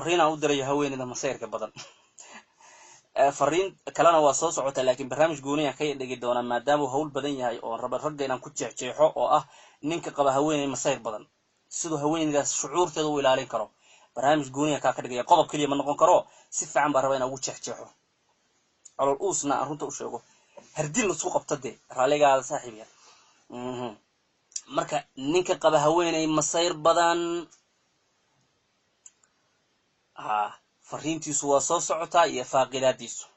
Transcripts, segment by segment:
fariin aan u diray haweeneyda masayrka badan fariin kalena waa soo socota laakiin barnaamij gooniya ka dhigi doona maadaama uu hawl badan yahay oo raba ragga inaan ku jeexjeexo oo ah ninka qaba haweeney masayr badan sidoo haweeneydaas shucuurteeda u ilaalin karo barnaamij gooniya ka dhigaya qodob kaliya ma noqon karo si fiican baa raba inaan ugu jeexjeexo calool uusna aan runta u sheego hardin la isku qabtade raaligaada saaxiibiya marka ninka qaba haweeney masayr badan fariintiisu waa soo socotaa iyo faaqidaadiisu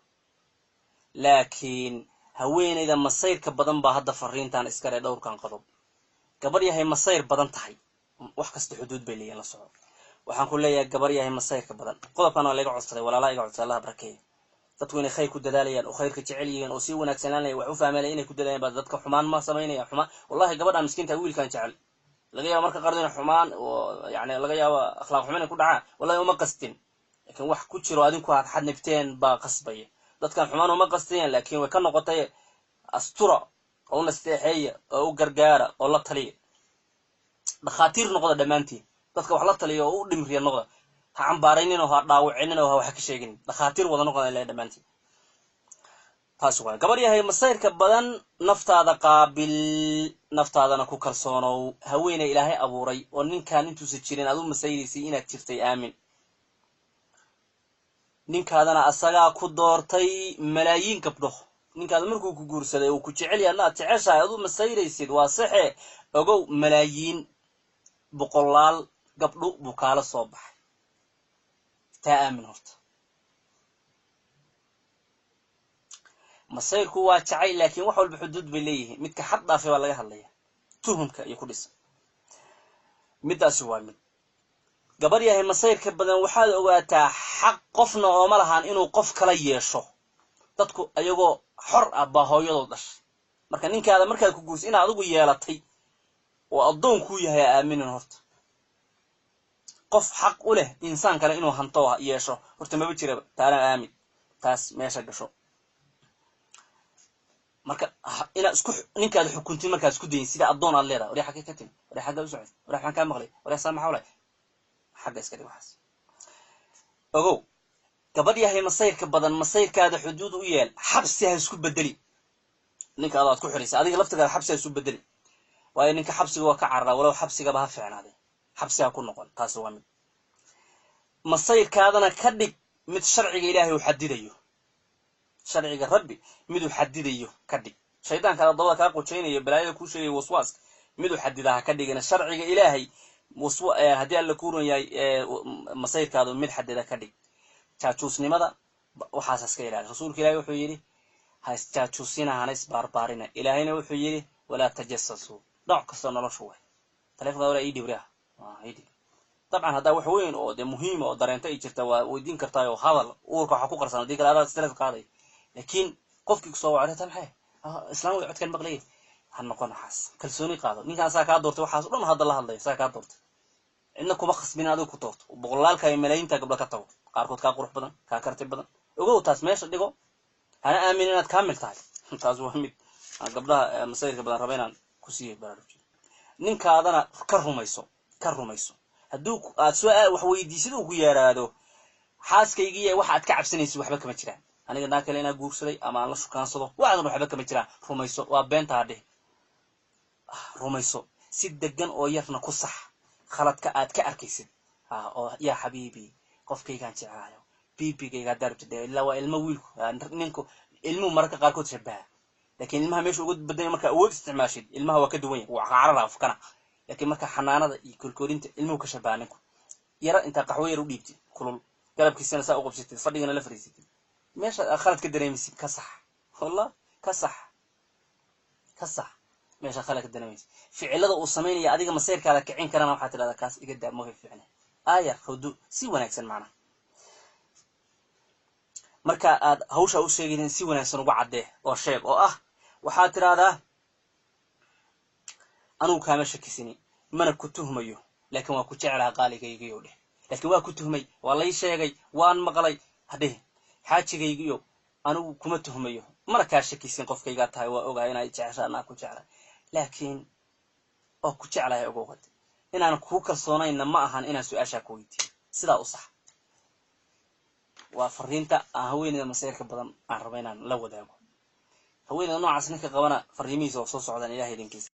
laakiin haweeneyda masayrka badan baa hadda fariintan iska leh dhowrkan qodob gabar yahay masayr badan tahay wax kasta xuduud bay leeyahay la soco waxaan ku leeyahay gabar yahay masayrka badan qodobkan waa laga codsaday walaalaha iga codsaday Allah barakeeyo dadku inay khayr ku dadaalayaan oo khayrka jecel yihiin oo si wanaagsanaan wax u fahmayaan inay ku dadaalayaan baa dadka xumaan ma sameynaya xumaan wallahi gabadha miskiinta wiilkan jecel laga yaabo marka qardan xumaan oo yaani laga yaabo akhlaaq xumaan ku dhacaa wallahi uma qastin laakiin wax ku jiro adinku aad xad nifteen baa qasbaya dadkan xumaan uma qasteen laakiin way ka noqotay astura oo nasteexeeya oo u gargaara oo la taliya dhaqaatiir noqda dhamaantii dadka wax la taliyo oo u dhimriya noqda ha cambaaraynin oo ha dhaawicinin oo ha wax ka sheegin dhaqaatiir wada noqda ilaa dhamaantii taas waa gabar yahay masayrka badan naftaada qaabil naftaadana ku kalsoonow haweeney ilaahay abuuray oo ninkaan intuusa jirin aad u masayrisay inaad jirtay aamin ninkaadana asagaa ku doortay malaayiin gabdho ninkaada markuu ku guursaday oo ku jecel yahay aad jeceshahay aad u masayraysid waa saxe ogow malaayiin boqolaal gabdho buu kaala soo baxay taa aamin horta masayrku waa jacay laakiin wax walba xuduud bay leeyihiin midka xad dhaafay baa laga hadlaya tuhumka iyo ku dhis midaasi waa mid gabar yahay masayrka badan waxaad ogaataa xaq qofna oo ma lahan inuu qof kala yeesho dadku ayagoo xor ah baa hooyadooda dhashay marka ninkaada markaad ku guurso inaad adigu yeelatay oo adoon ku yahay aaminin horta qof xaq u leh insaan kale inuu hanto yeesho horta ma jira taana aamin taas meesha gasho marka ina isku ninkaada xukunti markaad isku dayin sida adoon aad leedahay wari xaqi ka tin wari xaqi u socod wari waxaan ka maqlay wari saamax walaay xaq iska dhig waxaas ogow gabadh yahay masayrka badan masayrkaada xuduud u yeel xabsi ha isku bedeli ninka aad ku xiraysa adiga laftiga xabsi ha isku bedeli waayo ninka xabsiga waa ka carraa walaw xabsiga ba ha fiicnaaday xabsi ha ku noqon taas waa mid masayrkaadana ka dhig mid sharciga ilaahay uu xadidayo sharciga rabbi mid uu xadidayo ka dhig shaydaanka dabada ka qocheynayo balaayada ku sheegay waswaas mid uu xadidaha ka dhigana sharciga ilaahay hadii alla ku run yahay masayrkaadu mid xadida ka dhig jaajuusnimada waxaas iska ilaali rasuulka ilaahay wuxuu yiri ha jaajuusina hana isbaarbaarina ilaahayna wuxuu yiri wala tajassasu nooc kasta noloshu way taleefanka wala ii dhibriha haydi طبعا هذا wax weyn oo de muhiim oo dareenta ay jirta waa weydiin kartaa oo hadal uurka waxa ku qarsan hadii kala aad stress qaaday laakiin qofkii soo wacay tan maxay islaam way codkan maqlay han noqon xas kalsooni qaado ninka asaa ka doortay waxaas dhan hadda la hadlay asaa ka doortay inna kuma khasbin aad ku doorto boqolaalka ay malaynta gabdha ka tago qaarkood ka qurux badan ka karti badan ogow taas meesha dhigo hana aamin inaad kaamil tahay taas waa mid gabdhaha masayrka badan rabeenan ku siiyay baraaruj ninkaadana ka rumayso hadduu aad su'aal wax weydiisid uu ku yaraado xaaskaygiiya waxa aad ka cabsanaysid waxba kama jiraan aniga naakale inaa guursaday ama aan la shukaansado waxba kama jiraan rumayso waa beenta hadhe rumayso si degan oo yarna ku sax khaladka aad ka arkaysid oo yaa xabiibi qofkaygaan jecaayo biibigayga darbtay ilaa waa ilmo wiilku ninku ilmu marka qaarkood shabaha laakiin ilmaha meesha ugu badan marka awood isticmaashid ilmaha waa ka duwan yahay waa qaarada afkana laakiin marka xanaanada iyo kulkoorinta ilmuhu ka shabaaninku yara inta qaxwo yar u dhiibtid kulul galabkiisana saa u qabsatid fadhigana la fariisatid meesha khalad ka dareemaysid ka sax wallah ka sax meesha khalad ka dareemaysid ficilada uu sameeynaya adiga masayrkaada kicin karana waxa tirada kaas iga daa ma fiicna aayar hudu si wanaagsan macna marka aad hawsha u sheegin si wanaagsan uga cadee oo sheeg oo ah waxa tirada anu kaama shakisini mana ku tuhmayo laakiin waa ku jecelahay qaaligaygiyo dheh laakiin waa ku tuhmay waa la sheegay waan maqlay hadee xaajigaygiyo anu kuma tuhmayo mana ka shakisin qofkayga tahay waa ogaa inay jeceshaana ku jecelahay laakiin oo ku jecelahay ogood inaan ku kalsoonayna ma ahan inaan su'aasha ku weydiiyo sida u sax وفرينتا هويني المسيرك بدن عربينا لا وداغو هويني نوعاس ninka qabana fariimihiisa oo soo socdaan ilaahay idinkiisa